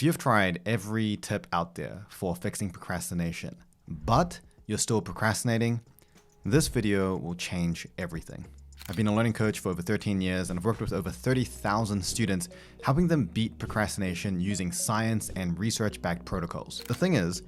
If you've tried every tip out there for fixing procrastination, but you're still procrastinating, this video will change everything. I've been a learning coach for over 13 years and I've worked with over 30,000 students, helping them beat procrastination using science and research-backed protocols. The thing is,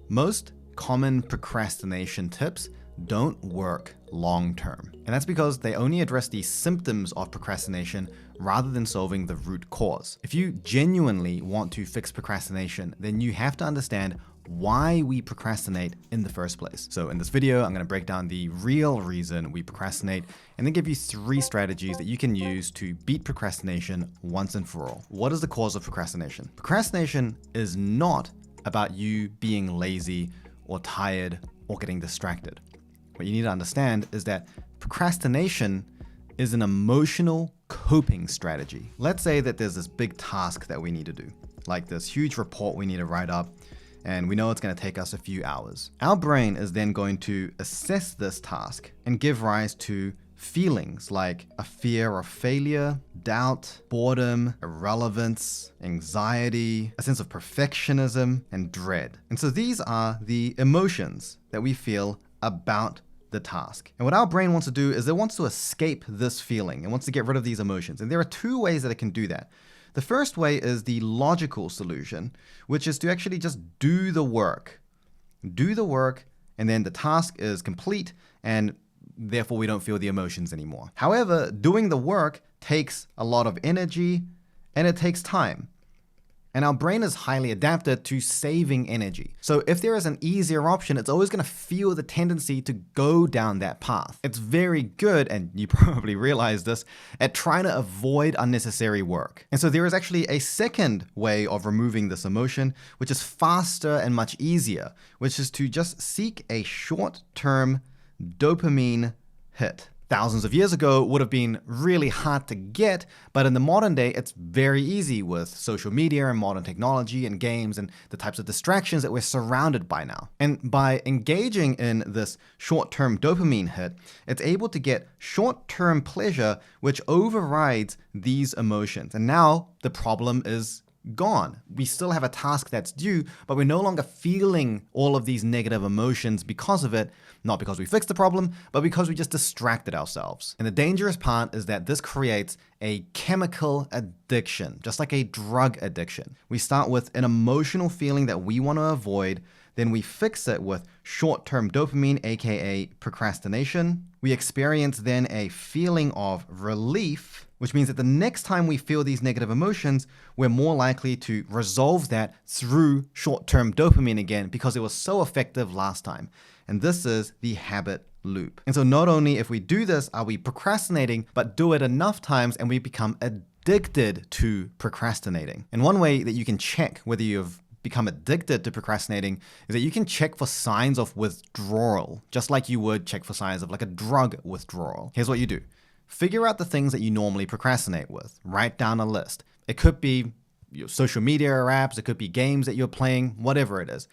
most common procrastination tips don't work long-term. And that's because they only address the symptoms of procrastination rather than solving the root cause. If you genuinely want to fix procrastination, then you have to understand why we procrastinate in the first place. So in this video, I'm going to break down the real reason we procrastinate and then give you 3 strategies that you can use to beat procrastination once and for all. What is the cause of procrastination? Procrastination is not about you being lazy or tired or getting distracted. What you need to understand is that procrastination is an emotional coping strategy. Let's say that there's this big task that we need to do, like this huge report we need to write up, and we know it's going to take us a few hours. Our brain is then going to assess this task and give rise to feelings like a fear of failure, doubt, boredom, irrelevance, anxiety, a sense of perfectionism, and dread. And so these are the emotions that we feel about the task. And what our brain wants to do is it wants to escape this feeling. It wants to get rid of these emotions. And there are 2 ways that it can do that. The first way is the logical solution, which is to actually just do the work. Do the work, and then the task is complete, and therefore we don't feel the emotions anymore. However, doing the work takes a lot of energy, and it takes time. And our brain is highly adapted to saving energy. So if there is an easier option, it's always going to feel the tendency to go down that path. It's very good, and you probably realize this, at trying to avoid unnecessary work. And so there is actually a second way of removing this emotion, which is faster and much easier, which is to just seek a short-term dopamine hit. Thousands of years ago, it would have been really hard to get, but in the modern day, it's very easy with social media and modern technology and games and the types of distractions that we're surrounded by now. And by engaging in this short-term dopamine hit, it's able to get short-term pleasure, which overrides these emotions. And now the problem is gone. We still have a task that's due, but we're no longer feeling all of these negative emotions because of it, not because we fixed the problem, but because we just distracted ourselves. And the dangerous part is that this creates a chemical addiction, just like a drug addiction. We start with an emotional feeling that we want to avoid, then we fix it with short-term dopamine, aka procrastination. We experience then a feeling of relief, which means that the next time we feel these negative emotions, we're more likely to resolve that through short-term dopamine again because it was so effective last time. And this is the habit loop. And so not only if we do this are we procrastinating, but do it enough times and we become addicted to procrastinating. And one way that you can check whether you've become addicted to procrastinating is that you can check for signs of withdrawal, just like you would check for signs of like a drug withdrawal. Here's what you do. Figure out the things that you normally procrastinate with. Write down a list. It could be your social media or apps, it could be games that you're playing, whatever it is.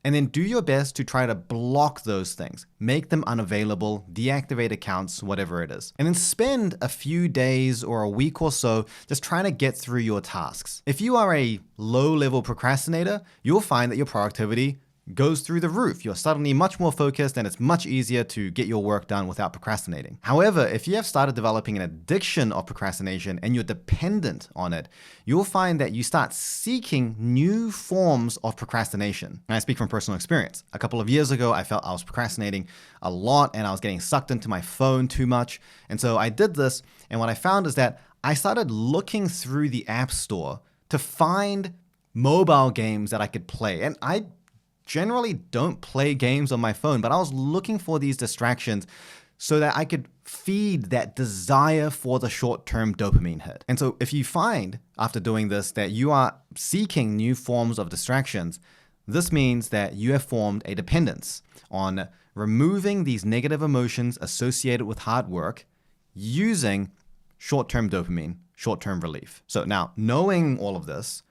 And then do your best to try to block those things. Make them unavailable, deactivate accounts, whatever it is. And then spend a few days or a week or so just trying to get through your tasks. If you are a low-level procrastinator, you'll find that your productivity goes through the roof. You're suddenly much more focused and it's much easier to get your work done without procrastinating. However, if you have started developing an addiction of procrastination and you're dependent on it, you'll find that you start seeking new forms of procrastination. And I speak from personal experience. A couple of years ago, I felt I was procrastinating a lot and I was getting sucked into my phone too much. And so I did this, and what I found is that I started looking through the App Store to find mobile games that I could play. And I generally don't play games on my phone, but I was looking for these distractions so that I could feed that desire for the short-term dopamine hit. And so if you find after doing this that you are seeking new forms of distractions, this means that you have formed a dependence on removing these negative emotions associated with hard work using short-term dopamine, short-term relief. So now, knowing all of this,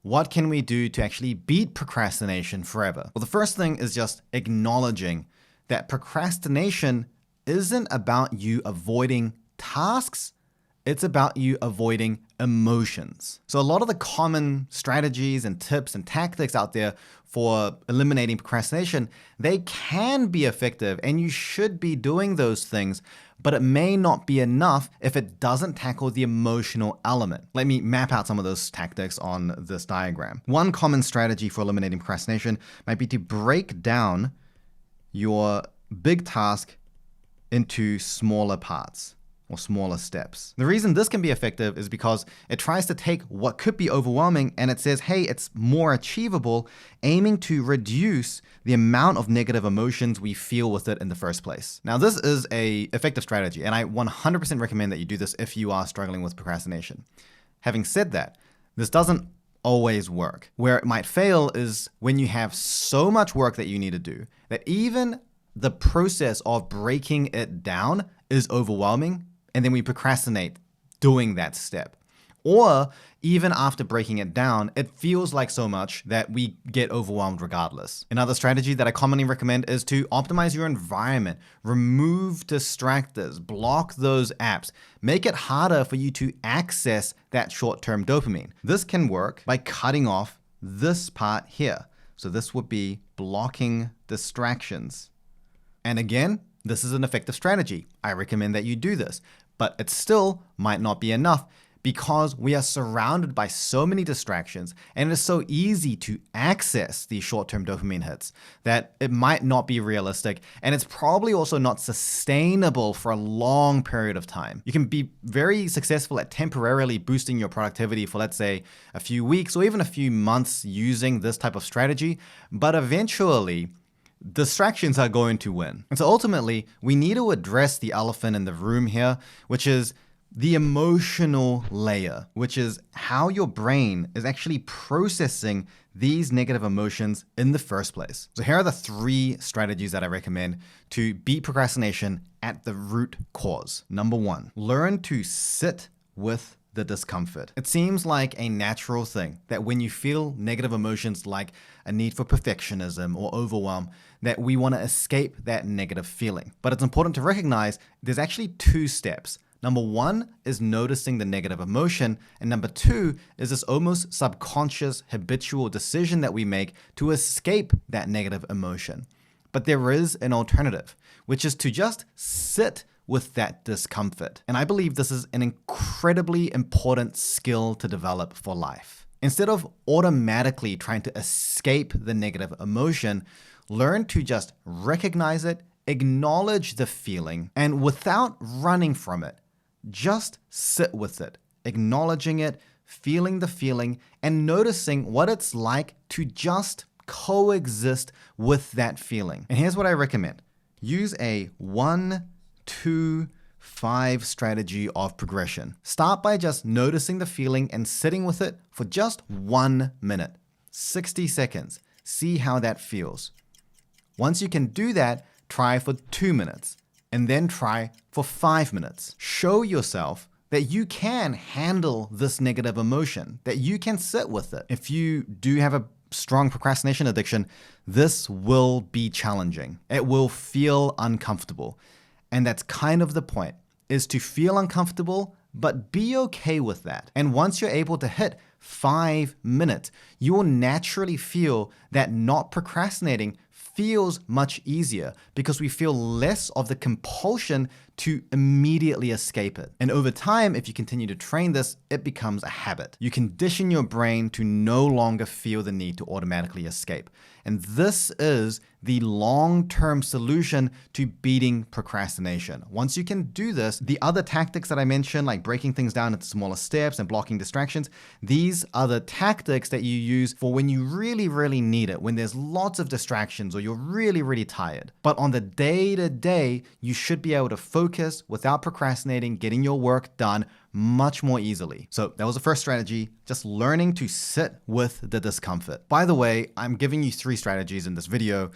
what can we do to actually beat procrastination forever? Well, the first thing is just acknowledging that procrastination isn't about you avoiding tasks, It's about you avoiding emotions. So a lot of the common strategies and tips and tactics out there for eliminating procrastination, they can be effective and you should be doing those things, but it may not be enough if it doesn't tackle the emotional element. Let me map out some of those tactics on this diagram. One common strategy for eliminating procrastination might be to break down your big task into smaller parts or smaller steps. The reason this can be effective is because it tries to take what could be overwhelming and it says, hey, it's more achievable, aiming to reduce the amount of negative emotions we feel with it in the first place. Now, this is an effective strategy, and I 100% recommend that you do this if you are struggling with procrastination. Having said that, this doesn't always work. Where it might fail is when you have so much work that you need to do that even the process of breaking it down is overwhelming, and then we procrastinate doing that step. Or even after breaking it down, it feels like so much that we get overwhelmed regardless. Another strategy that I commonly recommend is to optimize your environment, remove distractors, block those apps, make it harder for you to access that short-term dopamine. This can work by cutting off this part here. So this would be blocking distractions. And again, this is an effective strategy. I recommend that you do this, but it still might not be enough because we are surrounded by so many distractions and it is so easy to access these short-term dopamine hits that it might not be realistic, and it's probably also not sustainable for a long period of time. You can be very successful at temporarily boosting your productivity for, let's say, a few weeks or even a few months using this type of strategy, but eventually distractions are going to win. And so ultimately, we need to address the elephant in the room here, which is the emotional layer, which is how your brain is actually processing these negative emotions in the first place. So here are the 3 strategies that I recommend to beat procrastination at the root cause. Number 1, learn to sit with the discomfort. It seems like a natural thing that when you feel negative emotions like a need for perfectionism or overwhelm, that we want to escape that negative feeling. But it's important to recognize there's actually 2 steps. Number 1 is noticing the negative emotion, and number 2 is this almost subconscious habitual decision that we make to escape that negative emotion. But there is an alternative, which is to just sit with that discomfort. And I believe this is an incredibly important skill to develop for life. Instead of automatically trying to escape the negative emotion, learn to just recognize it, acknowledge the feeling, and without running from it, just sit with it, acknowledging it, feeling the feeling, and noticing what it's like to just coexist with that feeling. And here's what I recommend. Use a 1, 2, 5 strategy of progression. Start by just noticing the feeling and sitting with it for just 1 minute, 60 seconds. See how that feels. Once you can do that, try for 2 minutes and then try for 5 minutes. Show yourself that you can handle this negative emotion, that you can sit with it. If you do have a strong procrastination addiction, this will be challenging. It will feel uncomfortable. And that's kind of the point, is to feel uncomfortable, but be okay with that. And once you're able to hit 5 minutes, you will naturally feel that not procrastinating feels much easier because we feel less of the compulsion to immediately escape it. And over time, if you continue to train this, it becomes a habit. You condition your brain to no longer feel the need to automatically escape. And this is the long-term solution to beating procrastination. Once you can do this, the other tactics that I mentioned, like breaking things down into smaller steps and blocking distractions, these are the tactics that you use for when you really, really need it, when there's lots of distractions or you're really, really tired. But on the day-to-day, you should be able to focus without procrastinating, getting your work done much more easily. So that was the first strategy, just learning to sit with the discomfort. By the way, I'm giving you 3 strategies in this video.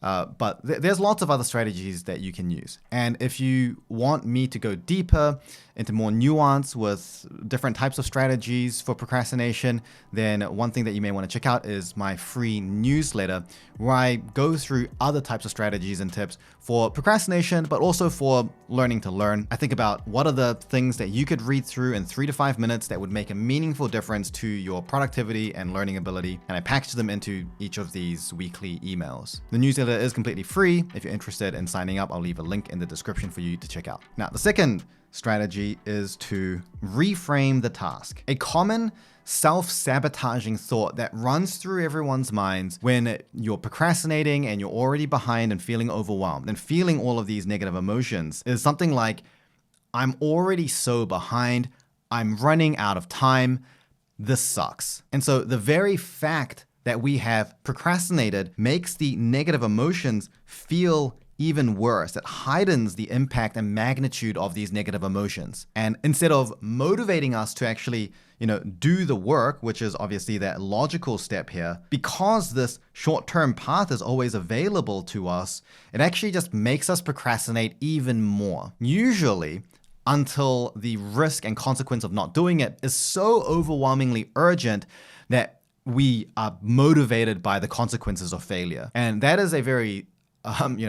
But there's lots of other strategies that you can use. And if you want me to go deeper into more nuance with different types of strategies for procrastination, then one thing that you may want to check out is my free newsletter, where I go through other types of strategies and tips for procrastination, but also for learning to learn. I think about what are the things that you could read through in 3 to 5 minutes that would make a meaningful difference to your productivity and learning ability, and I package them into each of these weekly emails. The newsletter is completely free. If you're interested in signing up, I'll leave a link in the description for you to check out. Now, the second strategy is to reframe the task. A common self-sabotaging thought that runs through everyone's minds when you're procrastinating and you're already behind and feeling overwhelmed and feeling all of these negative emotions is something like, I'm already so behind, I'm running out of time, this sucks. And so the very fact that we have procrastinated makes the negative emotions feel even worse. It heightens the impact and magnitude of these negative emotions. And instead of motivating us to actually, do the work, which is obviously that logical step here, because this short-term path is always available to us, it actually just makes us procrastinate even more. Usually, until the risk and consequence of not doing it is so overwhelmingly urgent that we are motivated by the consequences of failure. And that is a very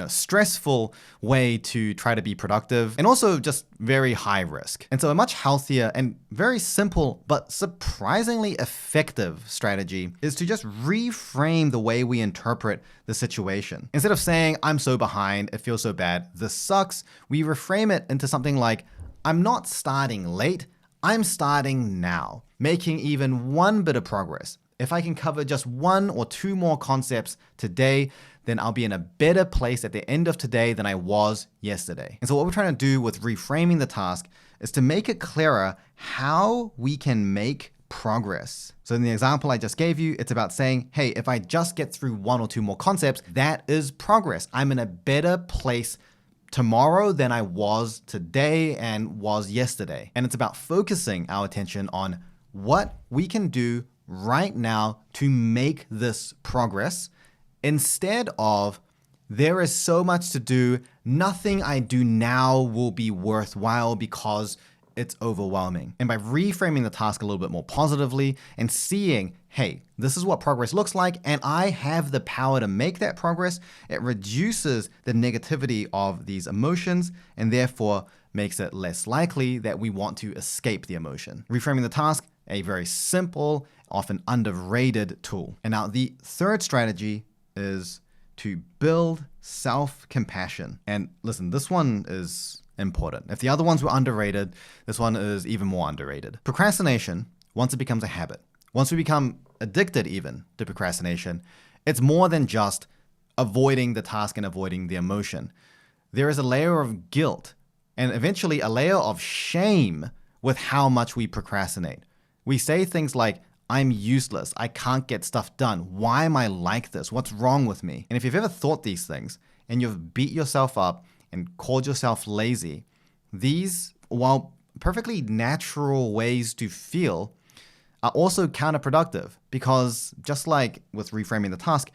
stressful way to try to be productive, and also just very high risk. And so a much healthier and very simple but surprisingly effective strategy is to just reframe the way we interpret the situation. Instead of saying, I'm so behind, it feels so bad, this sucks, we reframe it into something like, I'm not starting late, I'm starting now, making even one bit of progress. If I can cover just 1 or 2 more concepts today, then I'll be in a better place at the end of today than I was yesterday. And so what we're trying to do with reframing the task is to make it clearer how we can make progress. So in the example I just gave you, it's about saying, hey, if I just get through 1 or 2 more concepts, that is progress. I'm in a better place tomorrow than I was today and was yesterday. And it's about focusing our attention on what we can do right now to make this progress, instead of there is so much to do, nothing I do now will be worthwhile because it's overwhelming. And by reframing the task a little bit more positively and seeing, hey, this is what progress looks like and I have the power to make that progress, it reduces the negativity of these emotions and therefore makes it less likely that we want to escape the emotion. Reframing the task, a very simple, often underrated tool. And now the third strategy is to build self-compassion. And listen, this one is important. If the other ones were underrated, this one is even more underrated. Procrastination, once it becomes a habit, once we become addicted even to procrastination, it's more than just avoiding the task and avoiding the emotion. There is a layer of guilt and eventually a layer of shame with how much we procrastinate. We say things like, I'm useless, I can't get stuff done, why am I like this, what's wrong with me? And if you've ever thought these things and you've beat yourself up and called yourself lazy, these, while perfectly natural ways to feel, are also counterproductive, because just like with reframing the task,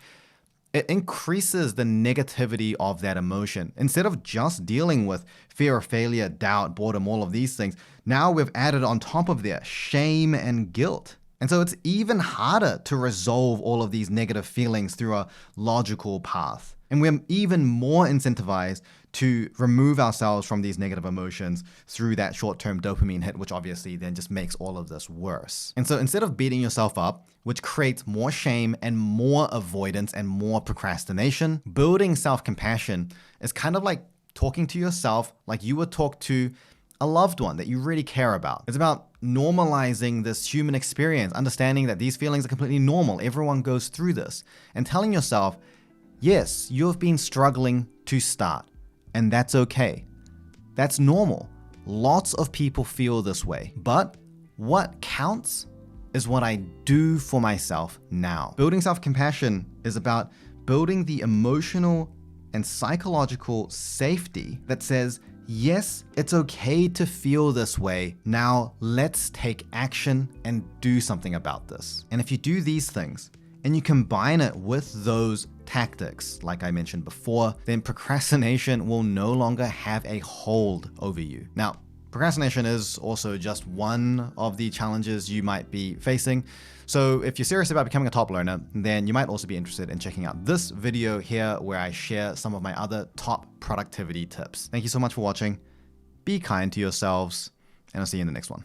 it increases the negativity of that emotion. Instead of just dealing with fear of failure, doubt, boredom, all of these things, now we've added on top of there shame and guilt. And so it's even harder to resolve all of these negative feelings through a logical path. And we're even more incentivized to remove ourselves from these negative emotions through that short-term dopamine hit, which obviously then just makes all of this worse. And so instead of beating yourself up, which creates more shame and more avoidance and more procrastination, building self-compassion is kind of like talking to yourself like you would talk to a loved one that you really care about. It's about normalizing this human experience, understanding that these feelings are completely normal. Everyone goes through this. And telling yourself, yes, you've been struggling to start, and that's okay. That's normal. Lots of people feel this way. But what counts is what I do for myself now. Building self-compassion is about building the emotional and psychological safety that says, yes, it's okay to feel this way. Now let's take action and do something about this. And if you do these things and you combine it with those tactics, like I mentioned before, then procrastination will no longer have a hold over you. Now, procrastination is also just one of the challenges you might be facing. So if you're serious about becoming a top learner, then you might also be interested in checking out this video here where I share some of my other top productivity tips. Thank you so much for watching. Be kind to yourselves, and I'll see you in the next one.